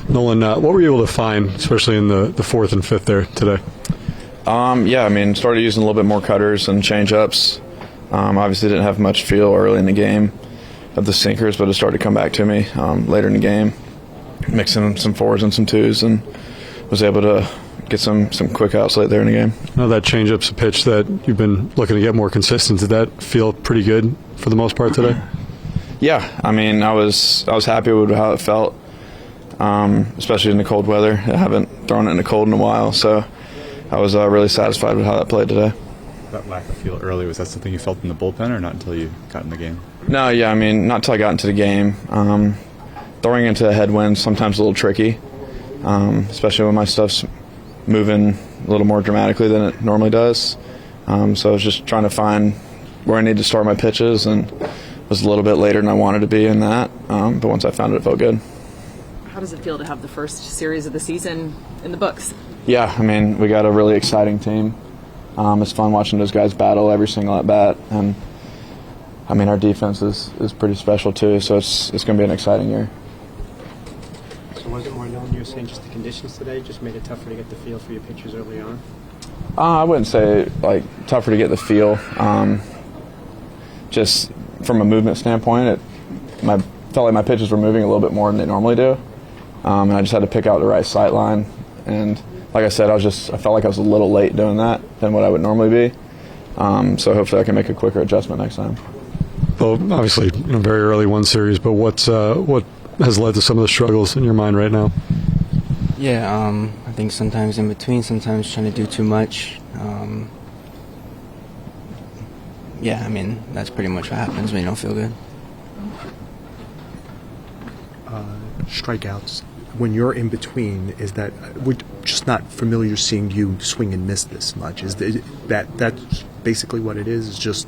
Nolan, what were you able to find, especially in the fourth and fifth there today? Started using a little bit more cutters and change-ups. Obviously didn't have much feel early in the game of the sinkers, but it started to come back to me later in the game, mixing some fours and some twos, and was able to get some quick outs late there in the game. I know that change-up's a pitch that you've been looking to get more consistent. Did that feel pretty good for the most part today? Yeah, I was happy with how it felt, especially in the cold weather. I haven't thrown it in the cold in a while, so I was really satisfied with how that played today. That lack of feel early, was that something you felt in the bullpen or not until you got in the game? No, not until I got into the game. Throwing into a headwind sometimes a little tricky, especially when my stuff's moving a little more dramatically than it normally does. So I was just trying to find where I need to start my pitches, and was a little bit later than I wanted to be in that. But once I found it, it felt good. How does it feel to have the first series of the season in the books? Yeah, we got a really exciting team. It's fun watching those guys battle every single at bat, and our defense is pretty special too. So it's going to be an exciting year. So was it more known you were saying just the conditions today just made it tougher to get the feel for your pitchers early on? I wouldn't say tougher to get the feel. Just from a movement standpoint, felt like my pitches were moving a little bit more than they normally do, and I just had to pick out the right sight line. And like I said, I felt like I was a little late doing that than what I would normally be. So hopefully I can make a quicker adjustment next time. Well, obviously, very early one series, but what has led to some of the struggles in your mind right now? Yeah, I think sometimes in between, sometimes trying to do too much. That's pretty much what happens when you don't feel good. Strikeouts. When you're in between, is that we're just not familiar seeing you swing and miss this much? Is that's basically what it is? Is just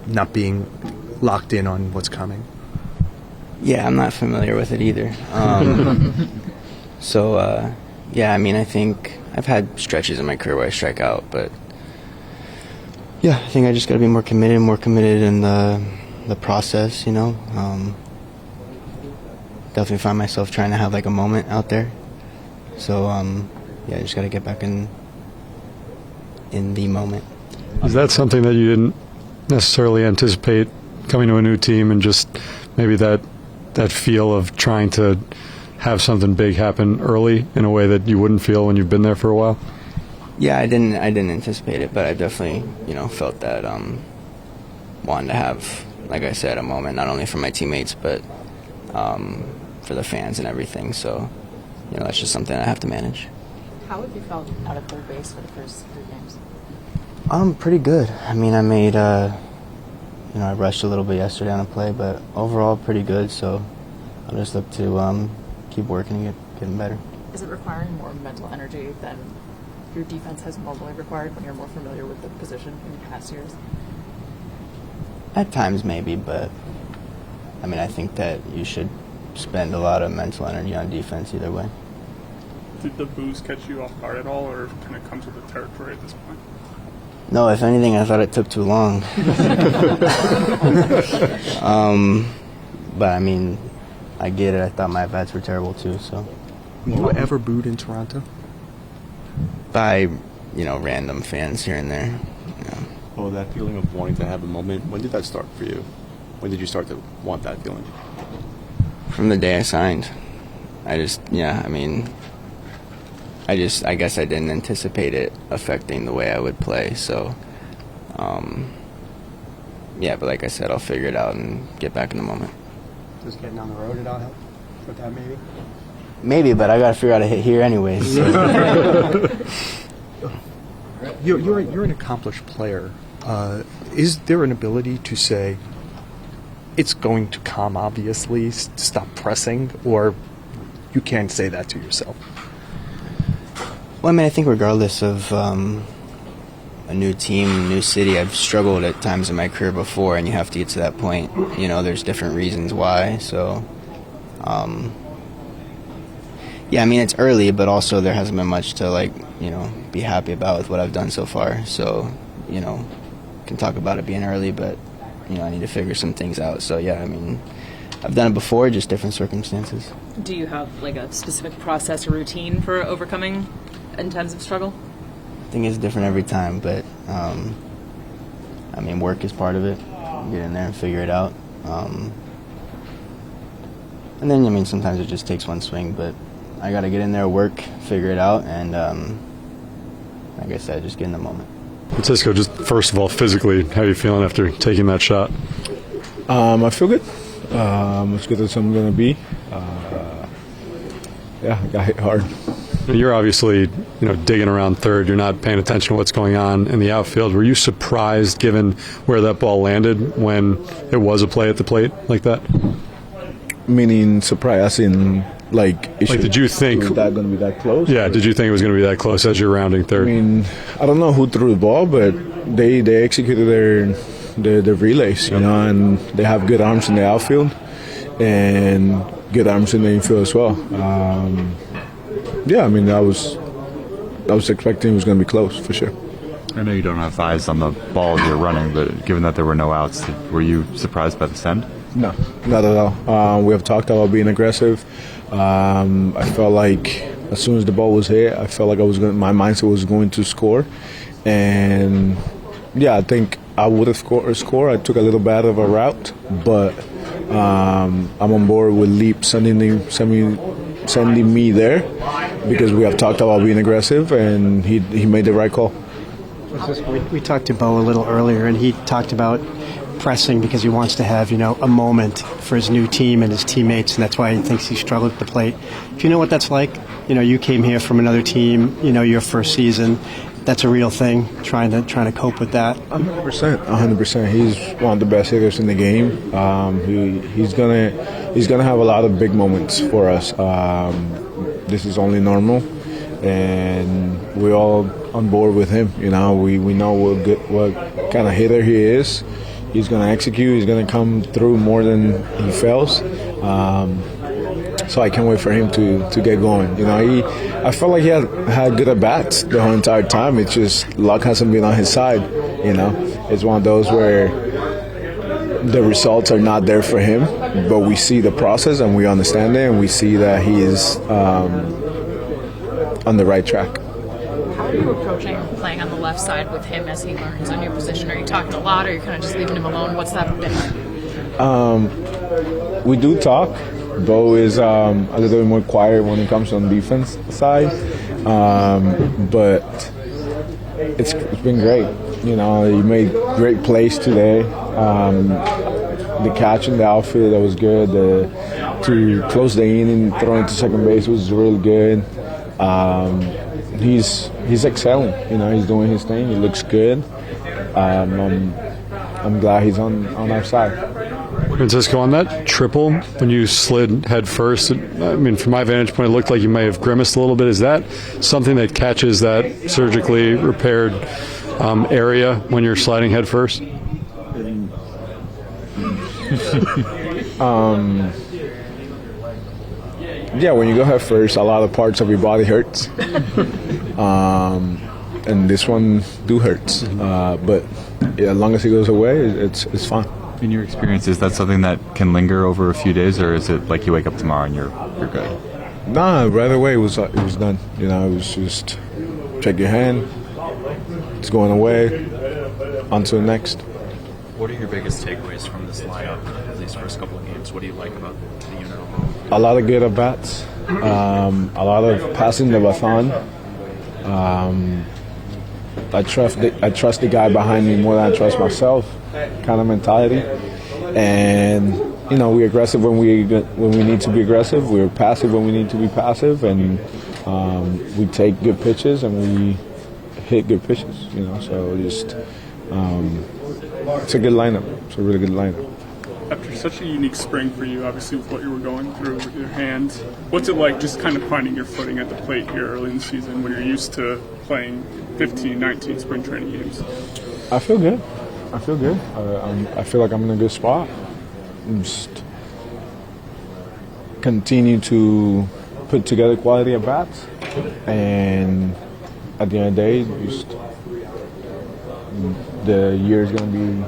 not being locked in on what's coming? Yeah, I'm not familiar with it either. I think I've had stretches in my career where I strike out, but yeah, I think I just got to be more committed in the process, Definitely find myself trying to have a moment out there. So, I just got to get back in the moment. Is that something that you didn't necessarily anticipate coming to a new team, and just maybe that feel of trying to have something big happen early in a way that you wouldn't feel when you've been there for a while? Yeah, I didn't anticipate it, but I definitely, felt that wanting to have, like I said, a moment not only for my teammates, but for the fans and everything. So, that's just something I have to manage. How have you felt out of third base for the first 3 games? Pretty good. I made, I rushed a little bit yesterday on a play, but overall pretty good. So I'll just look to keep working and getting better. Is it requiring more mental energy than your defense has normally required when you're more familiar with the position in past years? At times maybe, but I think that you should spend a lot of mental energy on defense either way. Did the boos catch you off guard at all, or kind of come to the territory at this point? No, if anything, I thought it took too long. But I get it. I thought my bats were terrible too. So, you were ever booed in Toronto? By random fans here and there. Well, that feeling of wanting to have a moment, when did that start for you? When did you start to want that feeling? From the day I signed. I guess I didn't anticipate it affecting the way I would play. So, but like I said, I'll figure it out and get back in the moment. Does getting on the road at all help with that maybe? Maybe, but I got to figure out a hit here anyways. So. You're an accomplished player. Is there an ability to say, it's going to come, obviously, stop pressing, or you can't say that to yourself? Well, I think regardless of a new team, new city, I've struggled at times in my career before, and you have to get to that point. There's different reasons why. So, it's early, but also there hasn't been much to, be happy about with what I've done so far. So, can talk about it being early, but, I need to figure some things out. So, I've done it before, just different circumstances. Do you have like a specific process or routine for overcoming intensive struggle? I think it's different every time, but I mean, work is part of it. Get in there and figure it out. And then, I mean, sometimes it just takes one swing, but I got to get in there, work, figure it out, and like I said, just get in the moment. Francisco, just first of all, physically, how are you feeling after taking that shot? I feel good. As good as I'm going to be. Yeah, I got hit hard. You're obviously, digging around third. You're not paying attention to what's going on in the outfield. Were you surprised, given where that ball landed, when it was a play at the plate like that? Meaning surprise, as in did you think was that going to be that close? Yeah, did you think it was going to be that close as you're rounding third? I mean, I don't know who threw the ball, but they executed their relays, and they have good arms in the outfield and good arms in the infield as well. Yeah, I mean, I was expecting it was going to be close for sure. I know you don't have eyes on the ball as you're running, but given that there were no outs, were you surprised by the send? No, not at all. We have talked about being aggressive. I felt like as soon as the ball was hit, I felt like my mindset was going to score, and yeah, I think I would have scored. I took a little bad of a route, but I'm on board with Leap sending me there because we have talked about being aggressive, and he made the right call. We talked to Bo a little earlier, and he talked about pressing because he wants to have, a moment for his new team and his teammates, and that's why he thinks he struggled at the plate. Do you know what that's like? You came here from another team, your first season. That's a real thing, trying to cope with that. 100%. He's one of the best hitters in the game. He's gonna have a lot of big moments for us. This is only normal, and we're all on board with him. We know what kind of hitter he is. He's going to execute. He's going to come through more than he fails. So I can't wait for him to get going. I felt like he had good at bats the whole entire time. It's just luck hasn't been on his side. It's one of those where the results are not there for him, but we see the process and we understand it, and we see that he is on the right track. How are you approaching playing on the left side with him as he learns on your position? Are you talking a lot, or are you kind of just leaving him alone? What's that been like? We do talk. Bo is a little bit more quiet when it comes on the defense side, but it's been great. He made great plays today. The catch in the outfield, that was good. To close the inning, throwing to second base was really good. He's excelling. He's doing his thing. He looks good. I'm glad he's on our side. Francisco, on that triple, when you slid head first, from my vantage point, it looked like you may have grimaced a little bit. Is that something that catches that surgically repaired area when you're sliding head first? Yeah, when you go head first, a lot of parts of your body hurts. And this one hurts. But as long as it goes away, it's fine. In your experience, is that something that can linger over a few days, or is it like you wake up tomorrow and you're good? Nah, right away it was done. It was just check your hand. It's going away. On to the next. What are your biggest takeaways from this lineup, at least first couple of games? What do you like about the unit? A lot of good at bats. A lot of passing the baton. I trust the guy behind me more than I trust myself, kind of mentality. And we're aggressive when we need to be aggressive. We're passive when we need to be passive, and we take good pitches and we hit good pitches. So just it's a good lineup. It's a really good lineup. After such a unique spring for you, obviously with what you were going through with your hands, what's it like just kind of finding your footing at the plate here early in the season when you're used to playing 15, 19 spring training games? I feel good. I feel like I'm in a good spot. Just continue to put together quality at bats, and at the end of the day, just the year is going to be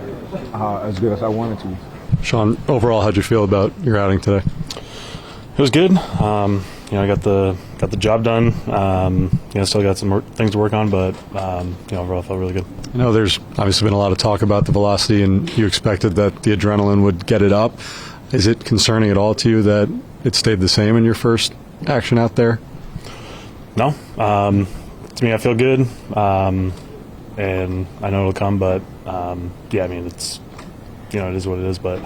as good as I want it to be. Sean, overall, how'd you feel about your outing today? It was good. I got the job done. Still got some things to work on, but overall, I felt really good. I know there's obviously been a lot of talk about the velocity, and you expected that the adrenaline would get it up. Is it concerning at all to you that it stayed the same in your first action out there? No. To me, I feel good, and I know it'll come. But it's it is what it is. But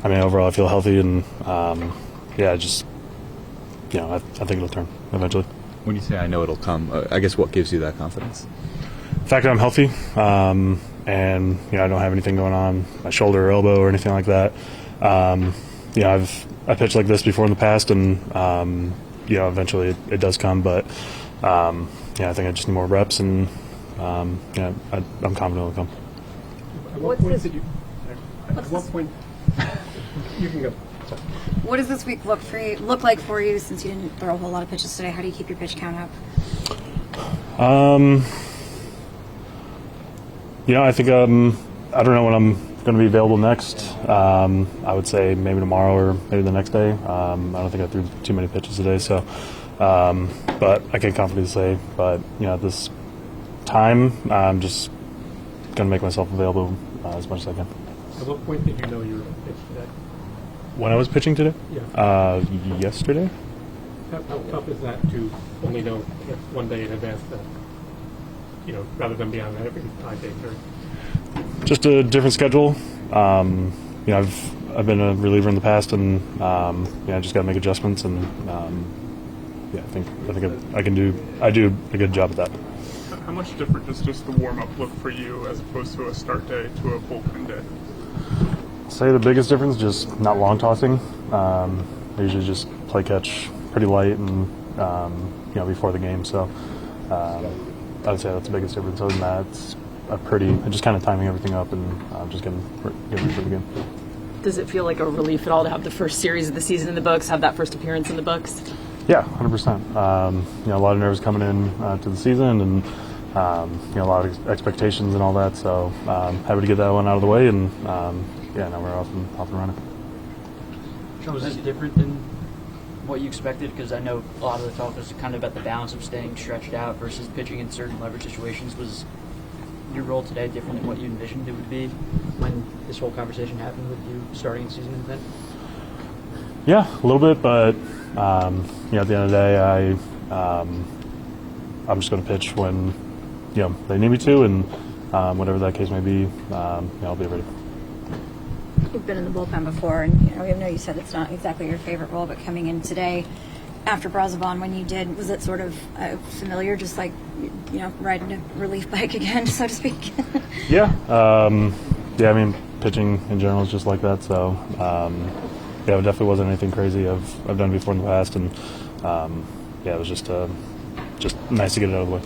overall, I feel healthy, and I think it'll turn eventually. When you say I know it'll come, I guess what gives you that confidence? The fact that I'm healthy, and I don't have anything going on, my shoulder or elbow or anything like that. I've pitched like this before in the past, and eventually it does come. But I think I just need more reps, and I'm confident it'll come. At what point did you? At what point? You can go. Sorry. What does this week look like for you? Since you didn't throw a whole lot of pitches today, how do you keep your pitch count up? I think I don't know when I'm going to be available next. I would say maybe tomorrow or maybe the next day. I don't think I threw too many pitches today, so. But I can't confidently say. But at this time, I'm just going to make myself available as much as I can. At what point did you know you were going to pitch today? When I was pitching today? Yeah. Yesterday. How tough is that to only know one day in advance that, rather than be on every 5 day period? Just a different schedule. I've been a reliever in the past, and I just got to make adjustments, and I think I do a good job at that. How much different does just the warm up look for you as opposed to a start day to a bullpen day? I'd say the biggest difference is just not long tossing. I usually just play catch pretty light and before the game. So I would say that's the biggest difference. Other than that, it's just kind of timing everything up and just getting ready for the game. Does it feel like a relief at all to have the first series of the season in the books, have that first appearance in the books? Yeah, 100%. A lot of nerves coming in to the season, and a lot of expectations and all that. So happy to get that one out of the way, and now we're off and running. Sean, was this different than what you expected? Because I know a lot of the talk was kind of about the balance of staying stretched out versus pitching in certain leverage situations. Was your role today different than what you envisioned it would be when this whole conversation happened with you starting the season then? Yeah, a little bit, but at the end of the day, I'm just going to pitch when they need me to, and whatever that case may be, I'll be ready. You've been in the bullpen before, and I know you said it's not exactly your favorite role, but coming in today after Brazoban, when you did, was it sort of familiar, just like riding a relief bike again, so to speak? Yeah, pitching in general is just like that. So it definitely wasn't anything crazy I've done before in the past, and it was just nice to get it out of the way.